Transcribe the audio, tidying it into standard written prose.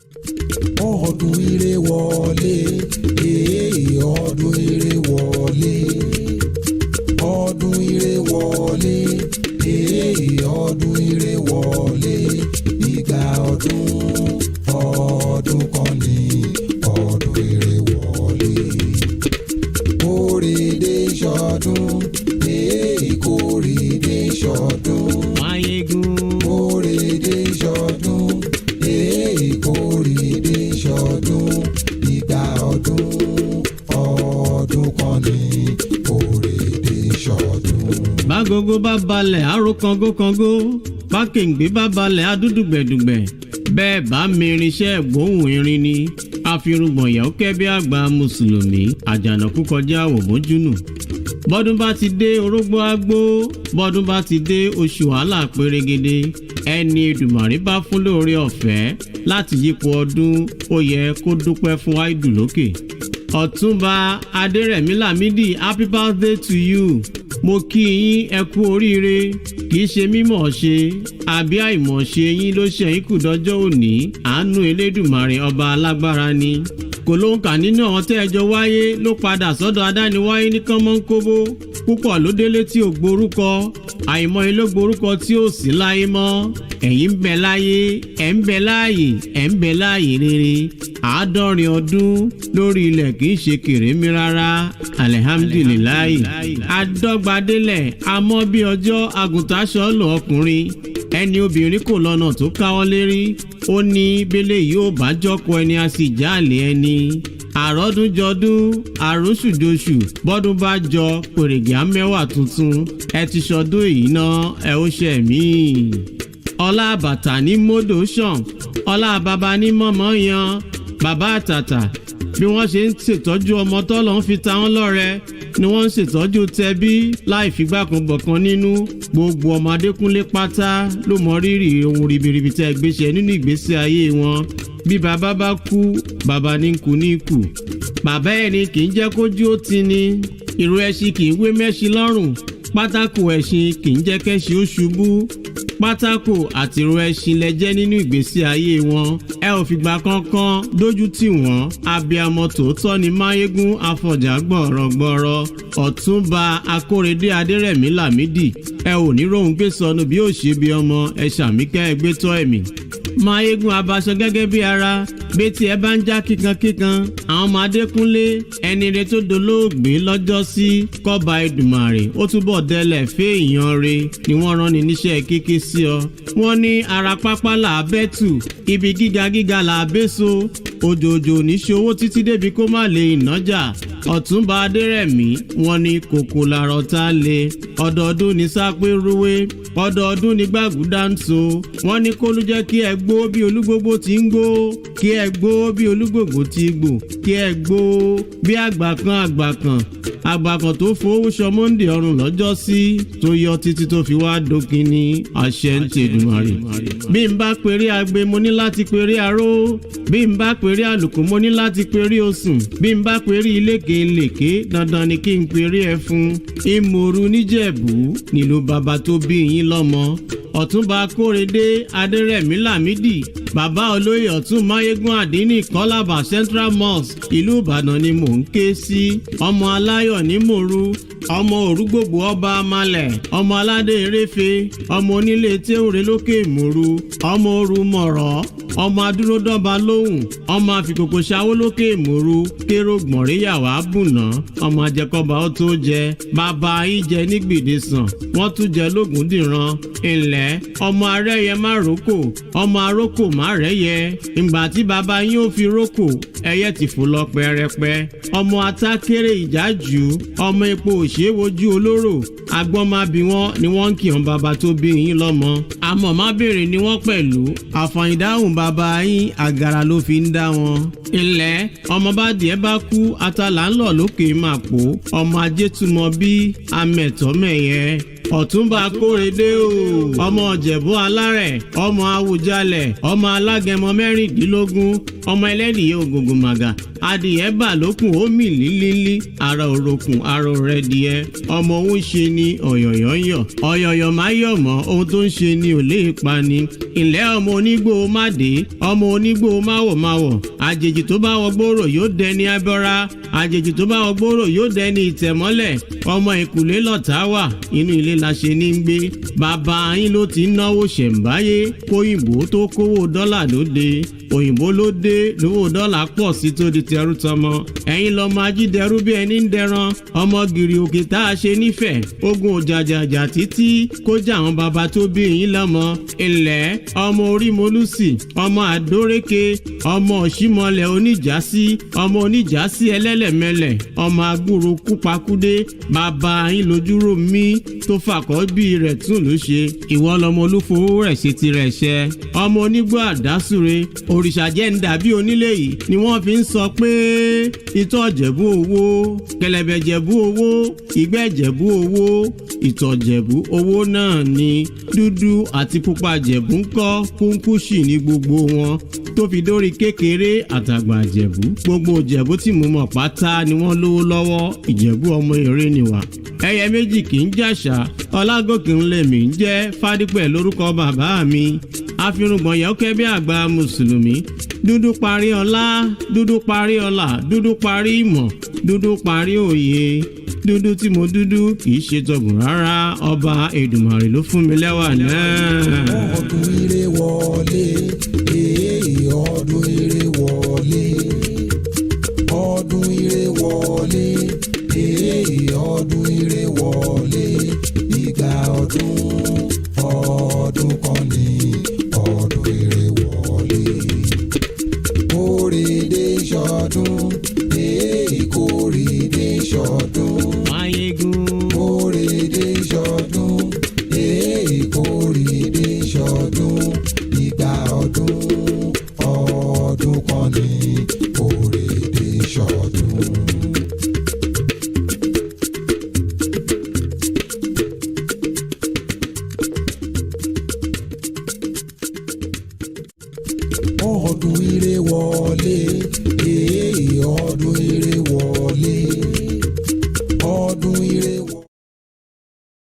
ọdún ire wọlé ọdún ire wọlé ọdún ire wọlé ọdún ire wọlé ìgbà ọdún kan ní ọdún ire wọlé kórèdé ṣọdún kórèdé ṣọdún Mayiegun kórèdé ṣọdún kórèdé ṣọdún ìgbà ọdún kan ní kórèdé ṣọdún. bágogo bá balẹ̀ àrò kangókangó bákèǹgbé bá balẹ̀ adúdùgbẹ̀dùgbẹ̀ bẹ́ẹ̀ bá mìírin iṣẹ́ gbóhùn irin ni àfirùngbọ̀n yẹ̀ ó kẹ́ bí àgbà mùsùlùmí àjànàkú kọjá àwòmójúnù bọ́dún bá ti dé orógbó àgbó bọ́dún bá ti dé oṣù wàhálà pérégede ẹni Èdùmàrè bá fún lóore ọ̀fẹ́ láti yípo ọdún ó yẹ kó dúpẹ́ fún áìdù lókè. Ọ̀túnba Aderemi Lamidi, happy birthday to you. Mo kí yín ẹ kú oríire, kì í ṣe mímọ̀ ṣe àbí àìmọ̀ ṣe yín ló ṣe yín kù dọ́jọ́ òní, àánú Elédùmarè ọba alágbára ni. Kò ló ń kà nínú àwọn tẹ́ ẹjọ́ wáyé ló padà sọ́dọ̀ adániwáyé ní kánmọ́nkóbó, púpọ̀ ló délé tí ò gborúkọ, àìmọye ló gborúkọ tí ò sí láyé mọ́. Ẹ̀yin ń bẹ láyé, ẹ̀ ń bẹ láàyè, ẹ̀ ń bẹ láàyè rere. 70 ọdún lórí ilẹ̀ kì í ṣe kèrèmí rárá, alihamdulilayi. Adọ́gbadélẹ̀ amọ́ bí ọjọ́ àgùntàṣọ́ lọ ọkùnrin, ẹni obìnrin kò lọ́nà tó káwọ́ lérí, ó ní bẹ́lẹ̀ yóò bá jọ́kọ ẹni a sì jáàlé ẹni. Àrọ́dúnjọdún àròsùjọsù bọ́dún bá jọ pèrègì àmẹ́wà tuntun, ẹ ti ṣọdún èyí náà ẹ ó ṣe mí. Ọlá bàtà ní mọ́dò ṣàn, ọlá bàbá ní mọ́mọ́ yan, bàbá àtàtà bí wọ́n ṣe ń ṣètọ́jú ọmọ tọ́lọ́ ń fi ta wọ́n lọ́rẹ ni wọ́n ń ṣètọ́jú tẹbí láì figbá kan bọ̀kan nínú. Gbogbo ọmọ Adékúnlé pátá ló mọ rírì ohun ribiribi tẹ́ gbéṣẹ́ nínú ìgbésí ayé wọn. Bí bàbá bá kú, bàbá ní kú ní kú. Bàbá ẹni kì í jẹ́ kójú ó ti ni, ìrù ẹṣin kì í wé mẹ́ṣin lọ́rùn, pátákò ẹṣin kì í jẹ́ kẹ́ṣin ó ṣubú. Pátákò àti ìrù ẹṣin lẹ jẹ́ nínú ìgbésí ayé wọn, ẹ ò fìgbà kankan dójú tì wọ́n. Abiyamọ tòótọ́ ni Mayiegun afọ̀jà gbọ̀rọ̀gbọ̀rọ̀. Ọ̀túnba Akorede Aderemi Lamidi, ẹ ò ní rohun gbé sọnù bí ó ṣe bí ọmọ, ẹ ṣàmìkẹ́ ẹ gbé tọ́ ẹ̀mí. Mayiegun abaṣọ gẹ́gẹ́ bí ara, bí tí ẹ bá ń já kíkankíkan, àwọn ọmọ Adékúnlé ẹni rẹ tó dolóògbé lọ́jọ́ sí kọ́ba Èdùmàrè ó túbọ̀ délẹ̀ fẹ́ èèyàn rẹ ni wọ́n rán ni níṣẹ́ kíkí sí ọ. Wọ́n ní ara pápá là á bẹ́tù, ibi gíga gíga là á bẹ́so, òjòjò ní ṣòwò títí débi kó má lè ìnájà. Ọ̀túnba Aderemi wọ́n ní kòkò làrọ̀ tá a lè, ọdọọdún ní sápé rúwé, ọdọọdún ní gbàgùdá ń so. Wọ́n ní kólú jẹ́ kí ẹ gbó bí olúgbógbó ti ń gbó, kí ẹ gbó bí olúgbògbò ti gbò, kí ẹ gbó bí àgbàkan tó fowó sọmọ́ndé ọrùn lọ́jọ́ sí tó yọ títí tó fi wá dókin ní àṣẹ ń tẹ̀dùmarè. Bí n bá pèrè agbe mo ní láti pèrè aró, bí n bá pèrè àlùkò mo ní láti pèrè osùn, bí n bá pèrè ilékelèké dandan ni kí n pèrè ẹfun. Ìmòrú níjẹ̀bú nílùú bàbá tó bí yín lọ́mọ. Ọ̀túnba Akorede Aderemi Lamidi, bàbá olóyè ọ̀tún Mayiegun àdínì Kọ́lábà Central Mosque ìlú Ìbàdàn ni mò ń ké sí. Ọmọ aláyọ̀ ní mòru, ọmọ òrúgbògbò ọba amalẹ̀, ọmọ aládé eréfe, ọmọ onílé téwúre lókè ìmòru, ọmọ òru mọ̀rọ̀, ọmọ adúródọ́ba lóhùn, ọmọ àfikòkò ṣáwó lókè ìmòru, kérò gbọ̀nríyàwó àbùnà, ọmọ ajẹkọba ó tó jẹ, bàbá ìjẹ nígbìdì sàn, wọ́n tún jẹ lógún dìran. Ilẹ̀ ọmọ arẹ́yẹ má rókò, ọmọ arókò má rẹ́yẹ, ìgbà tí bàbá yín ó fi rókò ẹyẹ ti fò lọ pẹrẹpẹ. Ọmọ atákéré ìjájú, ọmọ epo òṣèwojú olóró, agbọ́n má bí wọ́n ni wọ́n ń kí hàn bàbá tó bí yín lọ́mọ. Àmọ́ má béèrè ni wọ́n pẹ̀lú, àfọ̀yìndáhùn bàbá yín àgàrà ló fi ń dá wọn. Ilẹ̀ ọmọ bá díẹ̀ bá kú atalà ń lọ lókè máa pò, ọmọ ajé túmọ̀ bí amẹ̀tọ́mẹ̀yẹ. Ọ̀túnba Akorede o, ọmọ Ìjẹ̀bú alárẹ̀, ọmọ Awùjalẹ̀, ọmọ alágẹmọ 16, ọmọ ẹlẹ́dìí ògògùn màgà, adìyẹ bà lókun ó mì lílílí ara òrokùn ara rẹ̀ díẹ̀ ọmọ òun ṣe ni ọ̀yọ̀yọ̀ ń yọ̀ ọ̀yọ̀yọ̀ má yọ̀ mọ́ ohun tó ń ṣe ni ò lè pa ni ilẹ̀ ọmọ onígbò má dé ọmọ onígbò máwọ̀ àjèjì tó bá wọ gbòòrò yóò dẹni abọ́ra àjèjì tó bá wọ gbòòrò yóò dẹni ìtẹ̀mọ́lẹ̀ ọmọ ìkùlé lọ̀tá wà inú ilé la ṣe ní gbé bàbá yín ló ti náwó ṣẹ̀ǹbáyé kóyìnbó tó kówó dọ́là lóde òyìnbó ló dé lówó dọ́là pọ̀ sí tó di tẹrú tọmọ ẹ̀yin lọ́mọ ajídẹrú bí ẹni ń dẹran ọmọ gìrì òkè tá a ṣe nífẹ̀ẹ́ ogun òjàjàjà títí kó jà àwọn bàbá tó bí yín lọ́mọ ilẹ̀ ọmọ orí molúsì ọmọ àdóréke ọmọ òṣìmọlẹ̀ oníjàsí ọmọ oníjàsí ẹlẹ́lẹ̀mẹlẹ̀ ọmọ agbúrò kúpakúdé bàbá yín lójúrò mí tó fàkọ́ bí rẹ̀ tún ló ṣe ìwọ lọmọ olúfowó rẹ̀ ṣe tirẹ̀ ṣẹ ọmọ onígbó àdásùre òrìṣà jẹ́ ń dàbí onílé yìí ni wọ́n fi ń sọ pé ìtọ̀ jẹ̀bú owó kẹlẹ̀bẹ̀ jẹ̀bú owó ìgbẹ́ jẹ̀bú owó ìtọ̀ jẹ̀bú owó náà ni dúdú àti pupa jẹ̀bú ń kọ́ kúńkúṣì ní gbogbo wọn tó fi dórí kékeré àtàgbà jẹ̀bú gbogbo jẹ̀bú tí mo mọ̀ pátá ni wọ́n lówó lọ́wọ́ ìjẹ̀bú ọmọ èrè nìwà ẹyẹ méjì kì í jàṣà ọlágòkè ńlẹ̀mí ń jẹ́ fádípẹ̀ lórúkọ bàbá mi àfirùngbọ̀n yọ̀ọ́kẹ́ bí àgbà mùsùlùmí dúdú parí ọlá dúdú parí ọlà dúdú parí ìmọ̀ dúdú parí òye dúdú tí mo dúdú kì í ṣe tọgùn rárá ọba Èdùmàrè ló fún mi lẹ́wà náà. ọdún ire wọlé ọdún ire wọlé ọdún ire wọlé ọdún ire wọlé ìgbà ọdún kan ní ọdún ire wọlé kórèdé ṣọdún kórèdé ṣọdún Mayiegun kórèdé ṣọdún kórèdé ṣọdún ìgbà ọdún kan ní kórèdé ṣọdún. ọdún ire wọlé